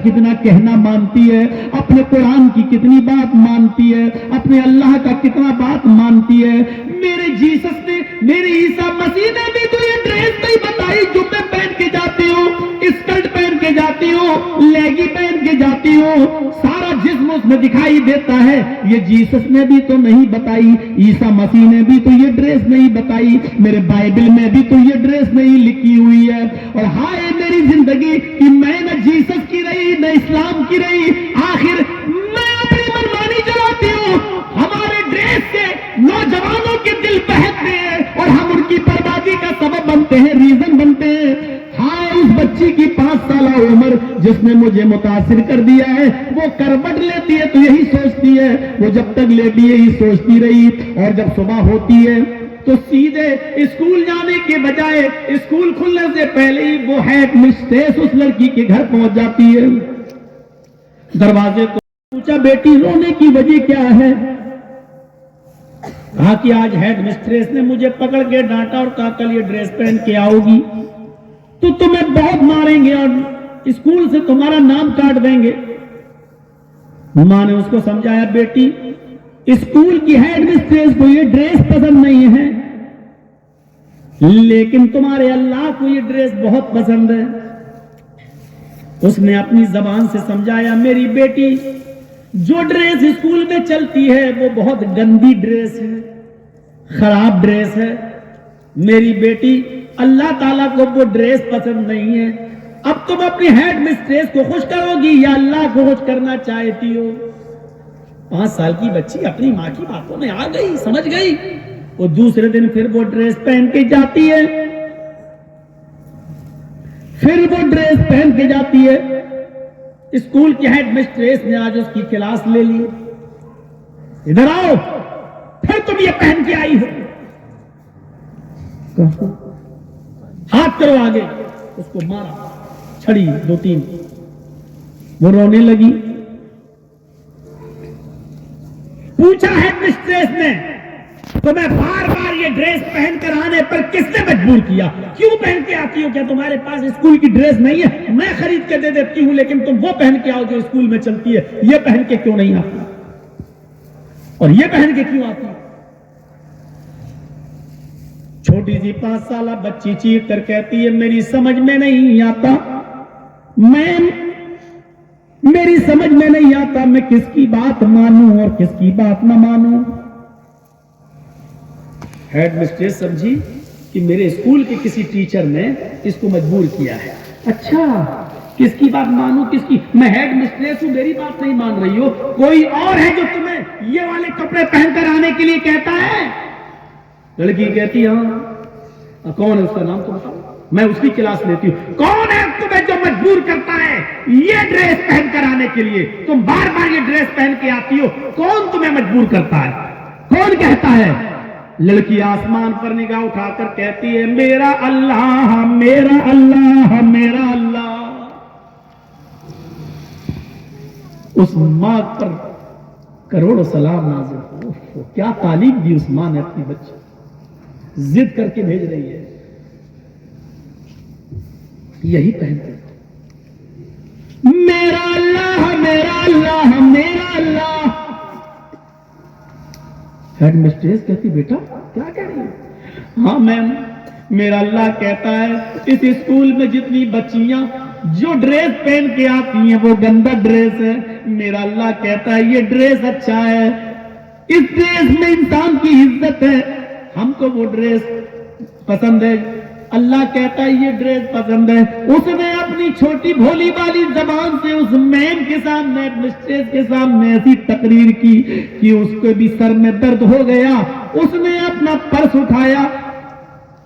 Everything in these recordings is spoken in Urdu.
کتنا کہنا مانتی ہے، اپنے قرآن کی کتنی بات مانتی ہے، اپنے اللہ کا کتنا بات مانتی ہے۔ میرے جیسس نے، میرے عیسیٰ مسیح نے بھی تو یہ ڈریس نہیں بتائی جو میں پہن کے جاتی ہوں، اسکرٹ پہن کے جاتی ہوں، لیگی پہن کے جاتی ہوں، سارا جسم اس میں دکھائی دیتا ہے۔ یہ جیسس نے بھی تو نہیں بتائی، عیسیٰ مسیح نے بھی تو یہ ڈریس نہیں بتائی، میرے بائبل میں بھی تو یہ ڈریس نہیں لکھی ہوئی ہے۔ اور ہائے میری زندگی کہ میں نہ جیسس کی رہی نہ اسلام کی رہی، آخر میں اپنی منمانی چلاتی ہوں۔ ہمارے ڈریس سے نوجوانوں کے دل بہکتے ہیں اور ہم ان کی بربادی کا سبب بنتے ہیں، ریزن بنتے ہیں۔ ہائے اس بچی کی 5 سالہ عمر جس نے مجھے متاثر کر دیا ہے، وہ کروٹ لیتی ہے تو یہی سوچتی ہے، وہ جب تک لیٹی یہی سوچتی رہی، اور جب صبح ہوتی ہے تو سیدھے اسکول جانے کے بجائے اسکول کھلنے سے پہلے ہی وہ ہیڈ مسٹریس اس لڑکی کے گھر پہنچ جاتی ہے۔ دروازے کو پوچھا بیٹی رونے کی وجہ کیا ہے؟ کہا کہ آج ہیڈ مسٹریس نے مجھے پکڑ کے ڈانٹا اور کہا کل یہ ڈریس پہن کے آؤ گی تو تمہیں بہت ماریں گے اور اسکول سے تمہارا نام کاٹ دیں گے۔ ماں نے اس کو سمجھایا بیٹی اسکول کی ہیڈ مسٹریس کو یہ ڈریس پسند نہیں ہے، لیکن تمہارے اللہ کو یہ ڈریس بہت پسند ہے۔ اس نے اپنی زبان سے سمجھایا میری بیٹی جو ڈریس اسکول میں چلتی ہے وہ بہت گندی ڈریس ہے، خراب ڈریس ہے۔ میری بیٹی اللہ تعالیٰ کو وہ ڈریس پسند نہیں ہے، اب تم اپنی ہیڈ مسٹریس کو خوش کرو گی یا اللہ کو خوش کرنا چاہتی ہو؟ 5 سال کی بچی اپنی ماں کی باتوں میں آ گئی، سمجھ گئی۔ وہ دوسرے دن پھر وہ ڈریس پہن کے جاتی ہے، پھر وہ ڈریس پہن کے جاتی ہے۔ اسکول کی ہیڈ مسٹریس نے آج اس کی کلاس لے لی، ادھر آؤ پھر تم یہ پہن کے آئی ہو، ہاتھ کرو آگے۔ اس کو مارا، چھڑی 2-3، وہ رونے لگی۔ پوچھا ہیڈ مسٹریس نے تمہیں بار بار یہ ڈریس پہن کر آنے پر کس نے مجبور کیا؟ کیوں پہن کے آتی ہو؟ کیا تمہارے پاس اسکول کی ڈریس نہیں ہے؟ میں خرید کے دے دیتی ہوں لیکن تم وہ پہن کے آؤ جو اسکول میں چلتی ہے، یہ پہن کے کیوں نہیں آتی؟ اور یہ پہن کے کیوں آتی؟ چھوٹی سی 5 سالہ بچی چیخ کر کہتی ہے میری سمجھ میں نہیں آتا، میری سمجھ میں نہیں آتا میں کس کی بات مانوں اور کس کی بات نہ مانوں۔ ہیڈ مسٹریس سمجھی کہ میرے اسکول کے کسی ٹیچر نے اس کو مجبور کیا ہے۔ اچھا کس کی بات مانوں کس کی؟ میں ہیڈ مسٹریس ہوں، میری بات نہیں مان رہی ہو، کوئی اور ہے جو تمہیں یہ والے کپڑے پہن کر آنے کے لیے کہتا ہے؟ لڑکی کہتی ہاں۔ کون ہے اس کا نام تو بتاؤ، میں اس کی کلاس لیتی ہوں۔ کون ہے تمہیں جو مجبور کرتا ہے یہ ڈریس پہن کر آنے کے لیے؟ تم بار بار یہ ڈریس پہن کے آتی ہو، کون تمہیں مجبور کرتا ہے؟ کون کہتا ہے؟ لڑکی آسمان پر نگاہ اٹھا کر کہتی ہے میرا اللہ، میرا اللہ، میرا اللہ۔ اس ماں پر کروڑوں سلام نازل ہو، کیا تعلیم دی اس ماں نے اپنی بچی، ضد کر کے بھیج رہی ہے یہی پہنتے میرا اللہ، میرا اللہ، میرا اللہ۔ ہیڈ مسٹریس کہتی بیٹا کیا کہہ رہی ہے؟ ہاں میم، میرا اللہ کہتا ہے اس اسکول میں جتنی بچیاں جو ڈریس پہن کے آتی ہیں وہ گندا ڈریس ہے، میرا اللہ کہتا ہے یہ ڈریس اچھا ہے، اس ڈریس میں انسان کی عزت ہے، ہم کو وہ ڈریس پسند ہے۔ اللہ کہتا ہے یہ ڈریس پسند ہے۔ اس نے اپنی چھوٹی بھولی والی زبان سے اس میم کے سامنے، مسٹریس کے سامنے ایسی تقریر کی کہ اس کو بھی سر میں درد ہو گیا۔ اس نے اپنا پرس اٹھایا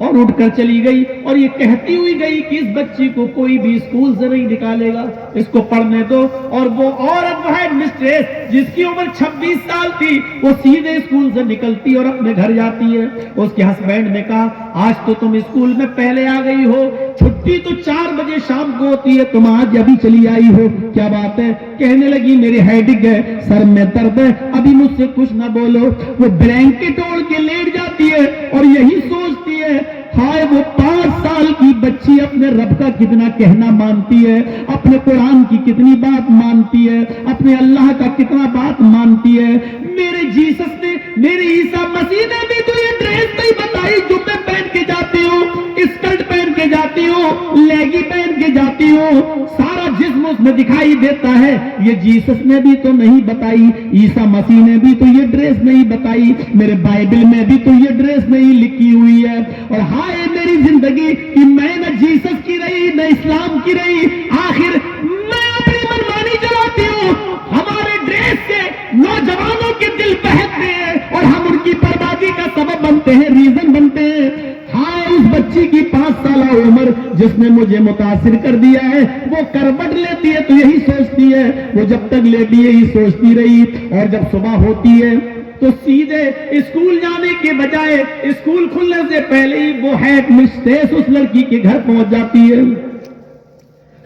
اور اٹھ کر چلی گئی اور یہ کہتی ہوئی گئی کہ اس بچی کو کوئی بھی اسکول سے نہیں نکالے گا، اس کو پڑھنے دو۔ اور وہ عورت ہیڈ مسٹریس جس کی عمر 26 سال تھی وہ سیدھے اسکول سے نکلتی اور اپنے گھر جاتی ہے۔ اس کے ہسبینڈ نے کہا آج تو تم اسکول میں پہلے آ گئی ہو، چھٹی تو 4 بجے شام کو ہوتی ہے، تم آج ابھی چلی آئی ہو، کیا بات ہے؟ کہنے لگی میری ہیڈک ہے، سر میں درد ہے، ابھی مجھ سے کچھ نہ بولو۔ وہ بلینکٹ اوڑھ کے لیٹ جاتی ہے اور یہی سوچتی ہے ہائے وہ 5 سال کی بچی اپنے رب کا کتنا کہنا مانتی ہے، اپنے قرآن کی کتنی بات مانتی ہے، اپنے اللہ کا کتنا بات مانتی ہے۔ میرے جیسس نے، میرے عیسیٰ مسیح نے بھی تو یہ ڈریس نہیں بتائی جو میں پہن کے جاتی ہوں، اسکرٹ پہن کے جاتی ہوں، لیگی پہن کے جاتی ہوں، سارا جسم اس میں دکھائی دیتا ہے۔ یہ جیسس نے بھی تو نہیں بتائی، عیسیٰ مسیح نے بھی تو یہ ڈریس نہیں بتائی، میرے بائبل میں بھی تو یہ ڈریس نہیں لکھی ہوئی ہے۔ اور ہائے میری زندگی کہ میں نہ جیسس کی رہی نہ اسلام کی رہی، آخر میں اپنی منمانی چلاتی ہوں۔ ہمارے ڈریس سے نوجوانوں کے دل بہکتے ہیں اور ہم ان کی بربادی کا سبب بنتے ہیں، ریزن بنتے ہیں۔ ہاں اس بچی کی 5 سالہ عمر جس نے مجھے متاثر کر دیا ہے، وہ کروٹ لیتی ہے تو یہی سوچتی ہے، وہ جب تک لیٹی یہی سوچتی رہی، اور جب صبح ہوتی ہے تو سیدھے اسکول جانے کے بجائے اسکول کھلنے سے پہلے ہی وہ ہیڈ مسٹریس اس لڑکی کے گھر پہنچ جاتی ہے،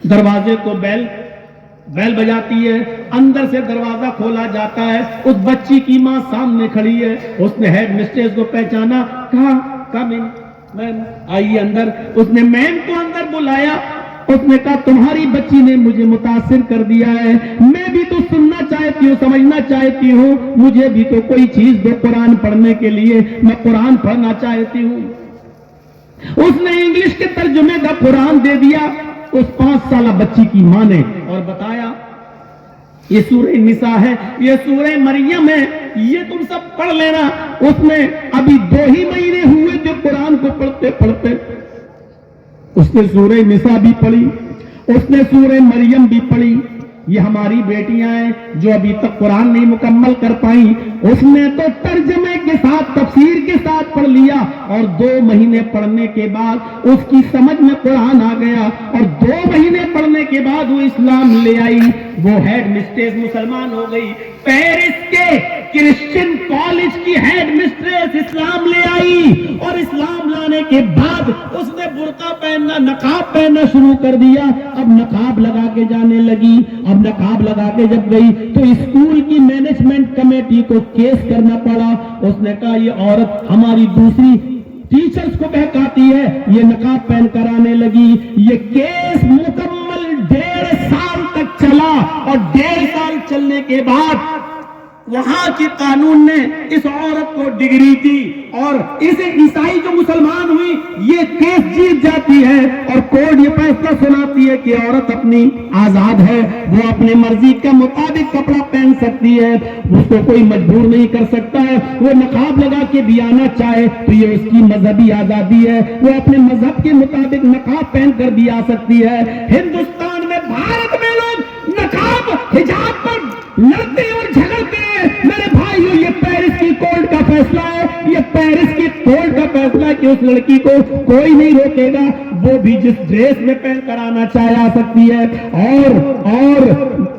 دروازے کو بیل بجاتی ہے، اندر سے دروازہ کھولا جاتا ہے، اس بچی کی ماں سامنے کھڑی ہے، اس نے ہیڈ مسٹریس کو پہچانا، کہا کم ان میم آئیے اندر۔ اس نے میم کو اندر بلایا، اس نے کہا تمہاری بچی نے مجھے متاثر کر دیا ہے، میں بھی تو سننا چاہتی ہوں، سمجھنا چاہتی ہوں، مجھے بھی تو کوئی چیز دو قرآن پڑھنے کے لیے، میں قرآن پڑھنا چاہتی ہوں۔ اس نے انگلش کے ترجمے کا قرآن دے دیا اس 5 سالہ بچی کی ماں نے، اور بتایا یہ سورہ نساء ہے، یہ سورہ مریم ہے، یہ تم سب پڑھ لینا۔ اس میں ابھی 2 ہی مہینے ہوئے تھے قرآن کو پڑھتے پڑھتے، اس نے سورہ نساء بھی پڑھی، اس نے سورہ مریم بھی پڑھی۔ یہ ہماری بیٹیاں ہیں جو ابھی تک قرآن نہیں مکمل کر پائیں، اس نے تو ترجمے کے ساتھ تفسیر کے ساتھ پڑھ لیا، اور 2 مہینے پڑھنے کے بعد اس کی سمجھ میں قرآن آ گیا، اور 2 مہینے پڑھنے کے بعد وہ اسلام لے آئی، وہ ہیڈ مسٹریس مسلمان ہو گئی۔ پیرس کے کرسچن کالج کی ہیڈ مسٹریس اسلام لے آئی، اور اسلام لانے کے بعد اس نے برقع پہننا، نقاب پہننا شروع کر دیا۔ اب نقاب لگا کے جانے لگی، اب نقاب لگا کے جب گئی تو اسکول کی مینجمنٹ کمیٹی کو کیس کرنا پڑا۔ اس نے کہا یہ عورت ہماری دوسری ٹیچرز کو بہکاتی ہے، یہ نقاب پہن کر آنے لگی۔ یہ کیس مکمل 1.5 سال تک چلا، اور 1.5 سال چلنے کے بعد وہاں کی قانون نے اس عورت کو ڈگری دی، اور اسے عیسائی جو مسلمان ہوئی یہ کیس جیت جاتی ہے، اور کورٹ یہ فیصلہ سناتی ہے کہ عورت اپنی آزاد ہے، وہ اپنے مرضی کے مطابق کپڑا پہن سکتی ہے، اس کو کوئی مجبور نہیں کر سکتا ہے۔ وہ نقاب لگا کے بھی آنا چاہے تو یہ اس کی مذہبی آزادی ہے، وہ اپنے مذہب کے مطابق نقاب پہن کر بھی آ سکتی ہے۔ ہندوستان میں، بھارت میں لوگ نقاب حجاب پر لڑتے اور جھگڑتے ہیں۔ میرے بھائیو یہ پیرس کی کورٹ کا فیصلہ ہے، یہ پیرس کی کورٹ کا فیصلہ ہے کہ اس لڑکی کو کوئی نہیں روکے گا، وہ بھی جس ڈریس میں پہن کر آنا چاہے آ سکتی ہے، اور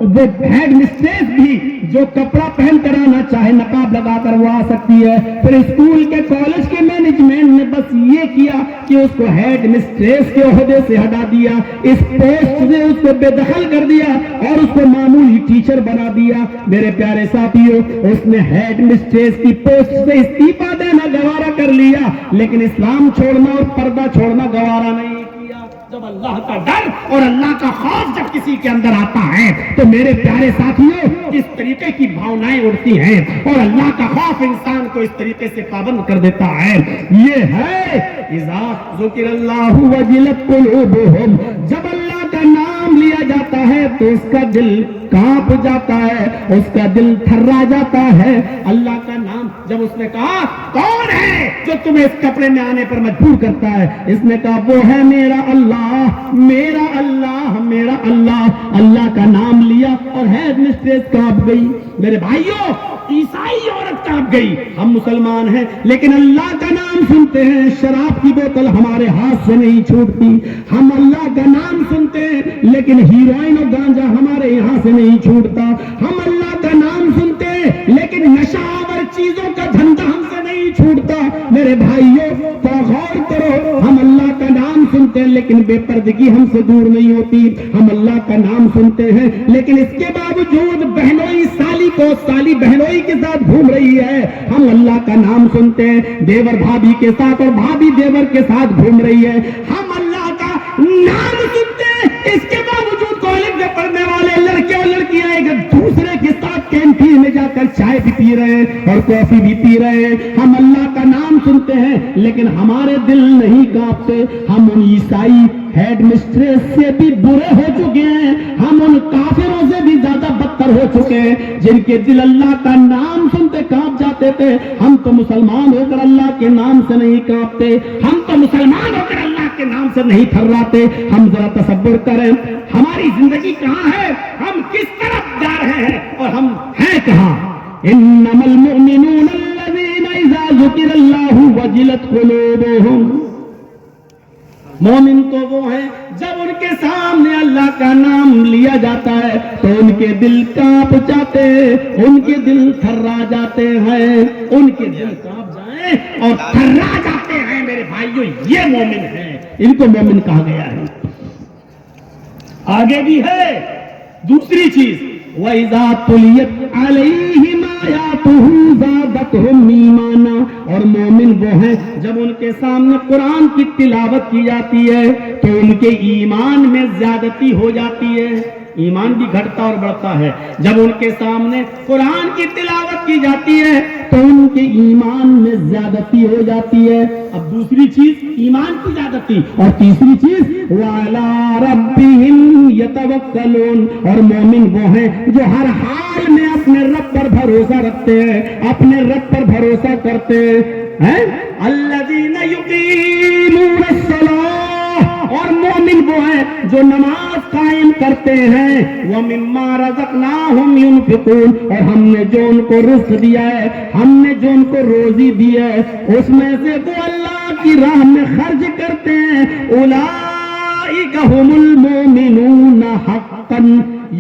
وہ ہیڈ مسٹریس بھی جو کپڑا پہن کر آنا چاہے نقاب لگا کر وہ آ سکتی ہے۔ پھر اسکول کے کالج کے مینجمنٹ نے بس یہ کیا کہ اس کو ہیڈ مسٹریس کے عہدے سے ہٹا دیا، اس پوسٹ سے اس کو بے دخل کر دیا، اور اس کو معمولی ٹیچر بنا دیا۔ میرے پیارے ساتھیوں، اس نے ہیڈ مسٹریس کی پوسٹ سے استعفا دینا گوارا کر لیا، لیکن اسلام چھوڑنا اور پردہ چھوڑنا گوارا نہیں کیا۔ جب اللہ کا ڈر اور اللہ کا خوف جب کسی کے اندر آتا ہے تو میرے پیارے ساتھیوں اس طریقے کی بھاونائیں اڑتی ہیں، اور اللہ کا خوف انسان کو اس طریقے سے پابند کر دیتا ہے۔ یہ ہے اذا ذکر اللہ وجلت قلوبہم، جب اللہ کا نام لیا جاتا ہے تو اس کا دل کانپ جاتا ہے، اس کا دل تھرا جاتا ہے۔ اللہ کا نام جب اس نے کہا کون ہے جو تمہیں اس کپڑے میں آنے پر مجبور کرتا ہے، اس نے کہا وہ ہے میرا اللہ، میرا اللہ، میرا اللہ۔ اللہ کا نام لیا اور ہیڈ مسٹریس کانپ گئی۔ میرے بھائیوں، عیسائی عورت کانپ گئی، ہم مسلمان ہیں لیکن اللہ کا نام سنتے ہیں، شراب کی بوتل ہمارے ہاتھ سے نہیں چھوٹتی۔ ہم اللہ کا نام سنتے ہیں لیکن ہیروئن اور گانجا ہمارے یہاں سے نہیں چھوٹتا۔ ہم اللہ کا نام سنتے ہیں لیکن نشہ آور چیزوں کا دھندا ہم سے نہیں چھوٹتا۔ میرے بھائیوں تو غور کرو، ہم اللہ کا نام سنتے ہیں لیکن بے پردگی ہم سے دور نہیں ہوتی۔ ہم اللہ کا نام سنتے ہیں لیکن اس کے باوجود بہنوئی سالی کو سالی بہنوئی کے ساتھ گھوم رہی ہے۔ ہم اللہ کا نام سنتے ہیں، دیور بھابھی کے ساتھ اور بھابھی دیور کے ساتھ گھوم رہی ہے۔ ہم اللہ کا نام سنتے ہیں، اس کے باوجود کالج میں پڑھنے والے لڑکے اور لڑکیاں ایک دوسرے کے ساتھ کینٹین میں جا کر چائے بھی پی رہے ہیں اور کافی بھی پی رہے ہیں۔ ہم اللہ کا نام سنتے ہیں لیکن ہمارے دل نہیں کانپتے۔ ہم ان عیسائی ہیڈ مسٹریس سے بھی برے ہو چکے ہیں، ہم ان کافروں سے بھی زیادہ بدتر ہو چکے ہیں جن کے دل اللہ کا نام سنتے کانپ جاتے تھے۔ ہم تو مسلمان ہو کر اللہ کے نام سے نہیں کانپتے، ہم تو مسلمان ہو کر اللہ کے نام سے نہیں تھراتے۔ ہم ذرا تصور کریں ہماری زندگی کہاں ہے، ہم کس طرف جا رہے ہیں اور ہم ہیں کہاں۔ انما المؤمنون الذين اذا ذكر الله وجلت قلوبهم، مومن تو وہ ہیں جب ان کے سامنے اللہ کا نام لیا جاتا ہے تو ان کے دل کانپ جاتے ہیں، ان کے دل تھرا جاتے ہیں، ان کے دل کانپ جائیں اور تھرا جاتے ہیں۔ میرے بھائیوں یہ مومن ہیں، ان کو مومن کہا گیا ہے۔ آگے بھی ہے دوسری چیز، وَإِذَا تُلِيَتْ عَلَيْهِمْ آيَاتُهُ زَادَتْهُمْ ایمانا، اور مومن وہ ہیں جب ان کے سامنے قرآن کی تلاوت کی جاتی ہے تو ان کے ایمان میں زیادتی ہو جاتی ہے۔ ایمان بھی گھٹتا اور بڑھتا ہے جب ان کے سامنے قرآن کی تلاوت کی جاتی ہے تو ان کے ایمان میں زیادتی ہو جاتی ہے۔ اب دوسری چیز ایمان کی زیادتی، اور تیسری چیز وَعَلَىٰ رَبِّهِمْ يَتَوَكَّلُونَ، اور مومن وہ ہیں جو ہر حال میں اپنے رب پر بھروسہ رکھتے ہیں، اپنے رب پر بھروسہ کرتے ہیں۔ الَّذِينَ يُقِيمُونَ الصَّلَاةَ، اور مومن وہ ہیں جو نماز قائم کرتے ہیں۔ وَمِمَّا رَزَقْنَاهُمْ يُنْفِقُونَ، اور ہم نے جو ان کو رزق دیا ہے، ہم نے جو ان کو روزی دی ہے، اس میں سے وہ اللہ کی راہ میں خرچ کرتے ہیں۔ اولئک ھم المؤمنون حقا،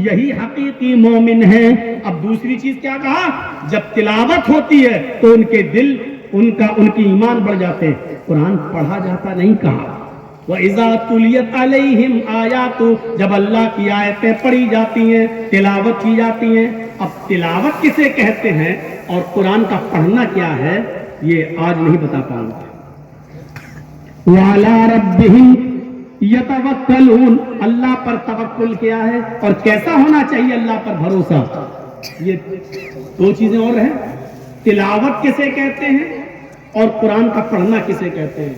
یہی حقیقی مومن ہے۔ اب دوسری چیز کیا کہا، جب تلاوت ہوتی ہے تو ان کے دل ان کی ایمان بڑھ جاتے ہیں، قرآن پڑھا جاتا نہیں کہا۔ وَإِذَا تُلِيَتْ عَلَيْهِمْ آيَاتُهُ، جب اللہ کی آیتیں پڑھی جاتی ہیں، تلاوت کی جاتی ہیں۔ اب تلاوت کسے کہتے ہیں اور قرآن کا پڑھنا کیا ہے یہ آج نہیں بتا پاؤں گا۔ وَعَلَىٰ رَبِّهِمْ يَتَوَكَّلُونَ، اللہ پر توکل کیا ہے اور کیسا ہونا چاہیے اللہ پر بھروسہ، یہ دو چیزیں اور ہیں۔ تلاوت کسے کہتے ہیں اور قرآن کا پڑھنا کسے کہتے ہیں۔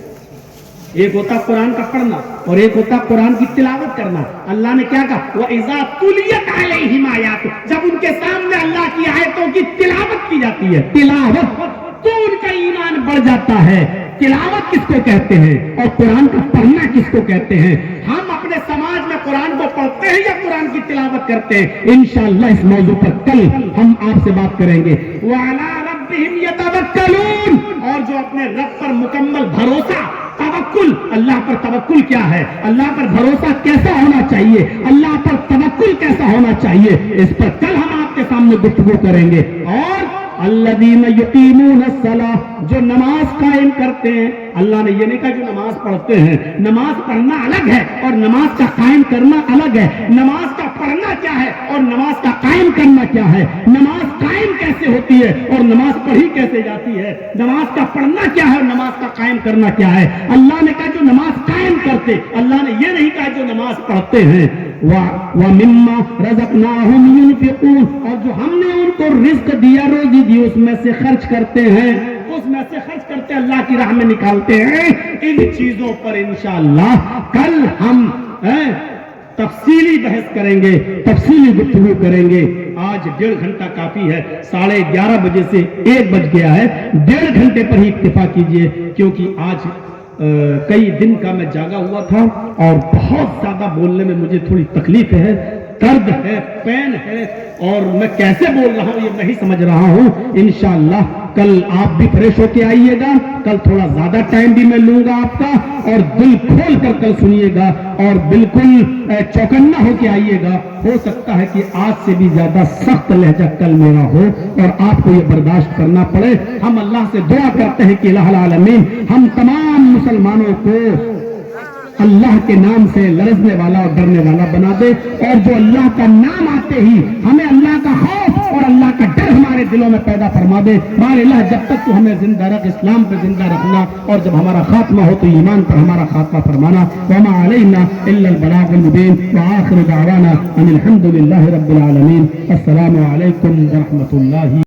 ایک ہوتا قرآن کا پڑھنا اور ایک ہوتا قرآن کی تلاوت کرنا۔ اللہ نے کیا کہا، وَإِذَا تُلِيَتْ عَلَيْهِمْ آيَاتُهُ، جب ان کے سامنے اللہ کی آیتوں کی تلاوت کی جاتی ہے، تلاوت، تو ان کا ایمان بڑھ جاتا ہے۔ تلاوت کس کو کہتے ہیں اور قرآن کا پڑھنا کس کو کہتے ہیں؟ ہم اپنے سماج میں قرآن کو پڑھتے ہیں یا قرآن کی تلاوت کرتے ہیں؟ انشاءاللہ اس موضوع پر کل ہم آپ سے بات کریں گے۔ وَعَلَىٰ رَبِّهِمْ يَتَوَكَّلُونَ، اور جو اپنے رب پر مکمل بھروسہ، توکل، اللہ پر توکل کیا ہے، اللہ پر بھروسہ کیسا ہونا چاہیے، اللہ پر توکل کیسا ہونا چاہیے، اس پر کل ہم آپ کے سامنے گفتگو کریں گے۔ اور الذین یقیمون الصلاۃ، جو نماز قائم کرتے ہیں۔ اللہ نے یہ نہیں کہا جو نماز پڑھتے ہیں، نماز پڑھنا الگ ہے اور نماز کا قائم کرنا الگ ہے۔ نماز کا پڑھنا کیا ہے اور نماز کا قائم کرنا کیا ہے، نماز قائم کیسے ہوتی ہے اور نماز پڑھی کیسے جاتی ہے، نماز کا پڑھنا کیا ہے اور نماز کا قائم کرنا کیا ہے۔ اللہ نے کہا جو نماز قائم کرتے، اللہ نے یہ نہیں کہا جو نماز پڑھتے ہیں۔ وَمِمَّا رَزَقْنَاهُمْ يُنْفِقُونَ، اور جو ہم نے ان کو رزق دیا، روزی دی، اس میں سے خرچ کرتے ہیں، اس میں سے خرچ کرتے اللہ کی راہ میں نکالتے ہیں۔ ان چیزوں پر انشاءاللہ کل ہم تفصیلی بحث کریں گے، تفصیلی گفتگو کریں گے۔ آج 1.5 گھنٹہ کافی ہے، 11:30 بجے سے 1 بج گیا ہے، 1.5 گھنٹے پر ہی اکتفا کیجئے، کیونکہ آج کئی دن کا میں جاگا ہوا تھا اور بہت زیادہ بولنے میں مجھے تھوڑی تکلیف ہے، درد ہے، پین ہے، اور میں کیسے بول رہا ہوں یہ میں ہی سمجھ رہا ہوں۔ انشاءاللہ کل آپ بھی فریش ہو کے آئیے گا، کل تھوڑا زیادہ ٹائم بھی میں لوں گا آپ کا، اور دل کھول کر کل سنیے گا اور بالکل چوکنا ہو کے آئیے گا۔ ہو سکتا ہے کہ آج سے بھی زیادہ سخت لہجہ کل میرا ہو اور آپ کو یہ برداشت کرنا پڑے۔ ہم اللہ سے دعا کرتے ہیں کہ الہ العالمین ہم تمام مسلمانوں کو اللہ کے نام سے لرزنے والا اور ڈرنے والا بنا دے، اور جو اللہ کا نام آتے ہی ہمیں اللہ کا خوف اور اللہ کا ڈر ہمارے دلوں میں پیدا فرما دے۔ بار اللہ جب تک تو ہمیں زندہ رکھ، اسلام پہ زندہ رکھنا، اور جب ہمارا خاتمہ ہو تو ایمان پر ہمارا خاتمہ فرمانا۔ وما علینا الا البلاغ المبین، وآخر دعوانا ان الحمد للہ رب العالمین۔ السلام علیکم ورحمۃ اللہ۔